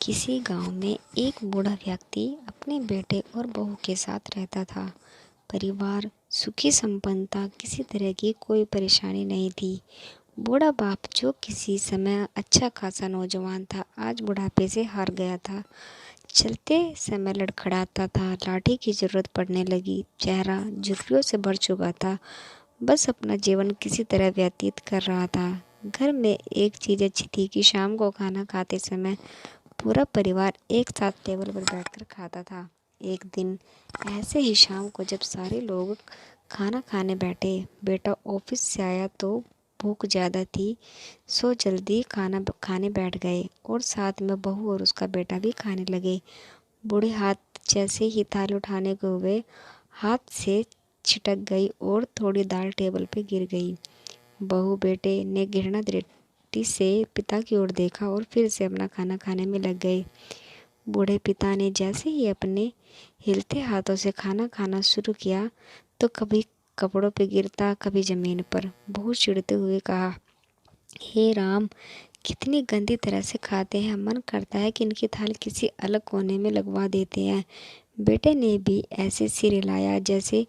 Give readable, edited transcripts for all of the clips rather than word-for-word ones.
किसी गांव में एक बूढ़ा व्यक्ति अपने बेटे और बहू के साथ रहता था। परिवार सुखी संपन्न था, किसी तरह की कोई परेशानी नहीं थी। बूढ़ा बाप जो किसी समय अच्छा खासा नौजवान था, आज बुढ़ापे से हार गया था। चलते समय लड़खड़ाता था, लाठी की जरूरत पड़ने लगी, चेहरा झुर्रियों से भर चुका था। बस अपना जीवन किसी तरह व्यतीत कर रहा था। घर में एक चीज़ अच्छी थी कि शाम को खाना खाते समय पूरा परिवार एक साथ टेबल पर बैठकर खाता था। एक दिन ऐसे ही शाम को जब सारे लोग खाना खाने बैठे, बेटा ऑफिस से आया तो भूख ज़्यादा थी, सो जल्दी खाना खाने बैठ गए और साथ में बहू और उसका बेटा भी खाने लगे। बूढ़े हाथ जैसे ही थाली उठाने को हुए, हाथ से छिटक गई और थोड़ी दाल टेबल पे गिर गई। बहू बेटे ने घृणा दृष्टि से पिता की ओर देखा और फिर से अपना खाना खाने में लग गए। बूढ़े पिता ने जैसे ही अपने हिलते हाथों से खाना खाना शुरू किया तो कभी कपड़ों पे गिरता, कभी जमीन पर। बहू चिढ़ते हुए कहा, हे राम, कितनी गंदी तरह से खाते हैं, मन करता है कि इनकी थाली किसी अलग कोने में लगवा देते हैं। बेटे ने भी ऐसे सिर हिलाया जैसे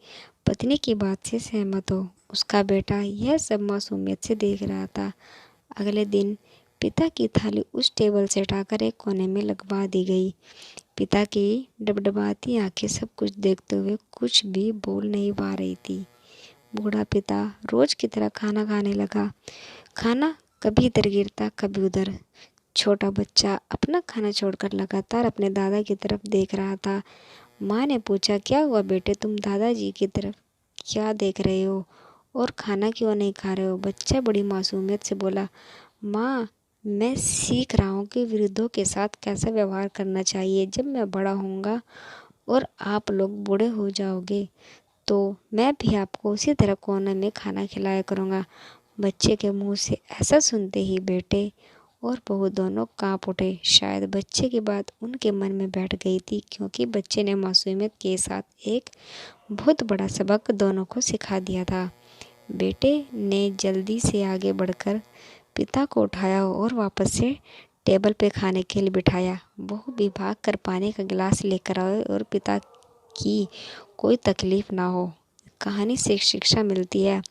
पत्नी की बात से सहमत हो। उसका बेटा यह सब मासूमियत से देख रहा था। अगले दिन पिता की थाली उस टेबल से हटाकर एक कोने में लगवा दी गई। पिता की डबडबाती आंखें सब कुछ देखते हुए कुछ भी बोल नहीं पा रही थी। बूढ़ा पिता रोज की तरह खाना खाने लगा। खाना कभी इधर गिरता, कभी उधर। छोटा बच्चा अपना खाना छोड़कर लगातार अपने दादा की तरफ देख रहा था। माँ ने पूछा, क्या हुआ बेटे, तुम दादाजी की तरफ क्या देख रहे हो और खाना क्यों नहीं खा रहे हो? बच्चा बड़ी मासूमियत से बोला, माँ, मैं सीख रहा हूँ कि वृद्धों के साथ कैसा व्यवहार करना चाहिए। जब मैं बड़ा होऊंगा और आप लोग बूढ़े हो जाओगे तो मैं भी आपको उसी तरह कोने में खाना खिलाया करूँगा। बच्चे के मुंह से ऐसा सुनते ही बेटे और बहू दोनों कांप उठे। शायद बच्चे की बात उनके मन में बैठ गई थी, क्योंकि बच्चे ने मासूमियत के साथ एक बहुत बड़ा सबक दोनों को सिखा दिया था। बेटे ने जल्दी से आगे बढ़कर पिता को उठाया और वापस से टेबल पे खाने के लिए बिठाया। बहू भी भाग कर पानी का गिलास लेकर आए और पिता की कोई तकलीफ ना हो। कहानी से एक शिक्षा मिलती है,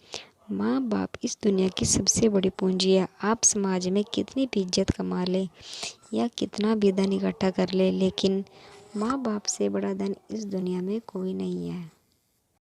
माँ बाप इस दुनिया की सबसे बड़ी पूंजी है। आप समाज में कितनी भी इज्जत कमा लें या कितना भी धन इकट्ठा कर ले, लेकिन माँ बाप से बड़ा धन इस दुनिया में कोई नहीं है।